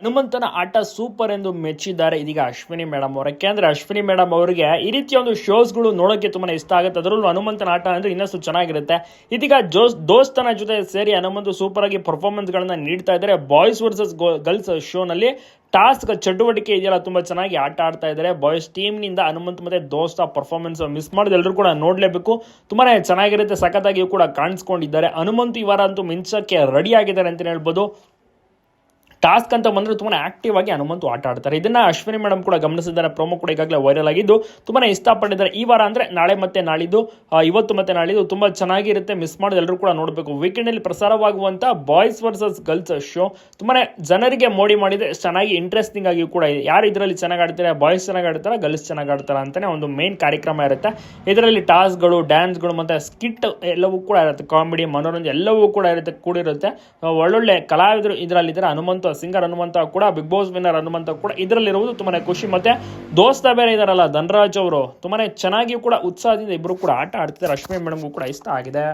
ಹನುಮಂತನ ಆಟ ಸೂಪರ್ ಎಂದು ಮೆಚ್ಚಿದ್ದಾರೆ ಇದೀಗ ಅಶ್ವಿನಿ ಮೇಡಮ್ ಅವರು. ಯಾಕೆಂದ್ರೆ ಅಶ್ವಿನಿ ಮೇಡಮ್ ಅವರಿಗೆ ಈ ರೀತಿಯ ಒಂದು ಶೋಸ್ಗಳು ನೋಡೋಕೆ ತುಂಬಾ ಇಷ್ಟ ಆಗುತ್ತೆ. ಅದರಲ್ಲೂ ಹನುಮಂತನ ಆಟ ಅಂದ್ರೆ ಇನ್ನಷ್ಟು ಚೆನ್ನಾಗಿರುತ್ತೆ. ಇದೀಗ ದೋಸ್ತನ ಜೊತೆ ಸೇರಿ ಹನುಮಂತು ಸೂಪರ್ ಆಗಿ ಪರ್ಫಾರ್ಮೆನ್ಸ್ ಗಳನ್ನ ನೀಡ್ತಾ ಇದ್ದಾರೆ. ಬಾಯ್ಸ್ ವರ್ಸಸ್ ಗರ್ಲ್ಸ್ ಶೋ ನಲ್ಲಿ ಟಾಸ್ಕ್ ಚಟುವಟಿಕೆ ಇದೆಯಲ್ಲ, ತುಂಬಾ ಚೆನ್ನಾಗಿ ಆಟ ಆಡ್ತಾ ಇದ್ದಾರೆ. ಬಾಯ್ಸ್ ಟೀಮ್ ನಿಂದ ಹನುಮಂತ್ ಮತ್ತೆ ದೋಸ್ತ ಪರ್ಫಾರ್ಮೆನ್ಸ್ ಮಿಸ್ ಮಾಡಿದ ಎಲ್ಲರೂ ಕೂಡ ನೋಡ್ಲೇಬೇಕು. ತುಂಬಾನೇ ಚೆನ್ನಾಗಿರುತ್ತೆ, ಸಖತ್ತಾಗಿಯೂ ಕೂಡ ಕಾಣಿಸ್ಕೊಂಡಿದ್ದಾರೆ. ಹನುಮಂತು ಈ ವಾರ ಅಂತೂ ಮಿಂಚಕ್ಕೆ ರೆಡಿ ಆಗಿದ್ದಾರೆ ಅಂತ ಹೇಳ್ಬೋದು. ಟಾಸ್ಕ್ ಅಂತ ಬಂದರೆ ತುಂಬಾ ಆಕ್ಟಿವ್ ಆಗಿ ಹನುಮಂತು ಆಟ ಆಡ್ತಾರೆ. ಇದನ್ನ ಅಶ್ವಿನಿ ಮೇಡಮ್ ಕೂಡ ಗಮನಿಸಿದ್ದಾರೆ. ಪ್ರೋಮೋ ಕೂಡ ಈಗಾಗಲೇ ವೈರಲ್ ಆಗಿದ್ದು ತುಂಬಾ ಇಷ್ಟಪಟ್ಟಿದ್ದಾರೆ. ಈ ವಾರ ಅಂದ್ರೆ ನಾಳೆ ಮತ್ತೆ ನಾಳಿದ್ದು, ಇವತ್ತು ಮತ್ತೆ ನಾಳಿದ್ದು ತುಂಬಾ ಚೆನ್ನಾಗಿರುತ್ತೆ. ಮಿಸ್ ಮಾಡೋದು ಎಲ್ಲರೂ ಕೂಡ ನೋಡಬೇಕು. ವೀಕೆಂಡ್ ಅಲ್ಲಿ ಪ್ರಸಾರವಾಗುವಂತ ಬಾಯ್ಸ್ ವರ್ಸಸ್ ಗರ್ಲ್ಸ್ ಶೋ ತುಂಬಾನೇ ಜನರಿಗೆ ಮೋಡಿ ಮಾಡಿದ್ರೆ ಚೆನ್ನಾಗಿ ಇಂಟ್ರೆಸ್ಟಿಂಗ್ ಆಗಿ ಕೂಡ ಇದೆ. ಯಾರು ಇದರಲ್ಲಿ ಚೆನ್ನಾಗಿ ಆಡ್ತಾರೆ, ಬಾಯ್ಸ್ ಚೆನ್ನಾಗಿ ಆಡ್ತಾರ, ಗರ್ಲ್ಸ್ ಚೆನ್ನಾಗಿ ಆಡ್ತಾರ ಅಂತಾನೆ ಒಂದು ಮೇನ್ ಕಾರ್ಯಕ್ರಮ ಇರುತ್ತೆ. ಇದರಲ್ಲಿ ಟಾಸ್ಕ್ಗಳು, ಡ್ಯಾನ್ಸ್ಗಳು ಮತ್ತೆ ಸ್ಕಿಟ್ ಎಲ್ಲವೂ ಕೂಡ ಇರುತ್ತೆ. ಕಾಮಿಡಿ, ಮನೋರಂಜನೆ ಎಲ್ಲವೂ ಕೂಡ ಇರುತ್ತೆ, ಕೂಡಿರುತ್ತೆ. ಒಳ್ಳೊಳ್ಳೆ ಕಲಾವಿದರು ಇದರಲ್ಲಿದ್ದಾರೆ. ಹನುಮಂತ ಸಿಂಗರ್ ಹನುಮಂತ ಕೂಡ, ಬಿಗ್ ಬಾಸ್ ವಿನ್ನರ್ ಹನುಮಂತ ಕೂಡ ಇದರಲ್ಲಿರುವುದು ತುಂಬಾನೇ ಖುಷಿ. ಮತ್ತೆ ದೋಸ್ತ ಬೇರೆ ಇದಾರಲ್ಲ ಧನರಾಜ್ ಅವರು, ತುಂಬಾನೇ ಚೆನ್ನಾಗಿ ಕೂಡ ಉತ್ಸಾಹದಿಂದ ಇಬ್ಬರು ಕೂಡ ಆಟ ಆಡ್ತಿದ್ದಾರೆ. ಅಶ್ವಿನಿ ಮೇಡಮ್ಗೂ ಕೂಡ ಇಷ್ಟ ಆಗಿದೆ.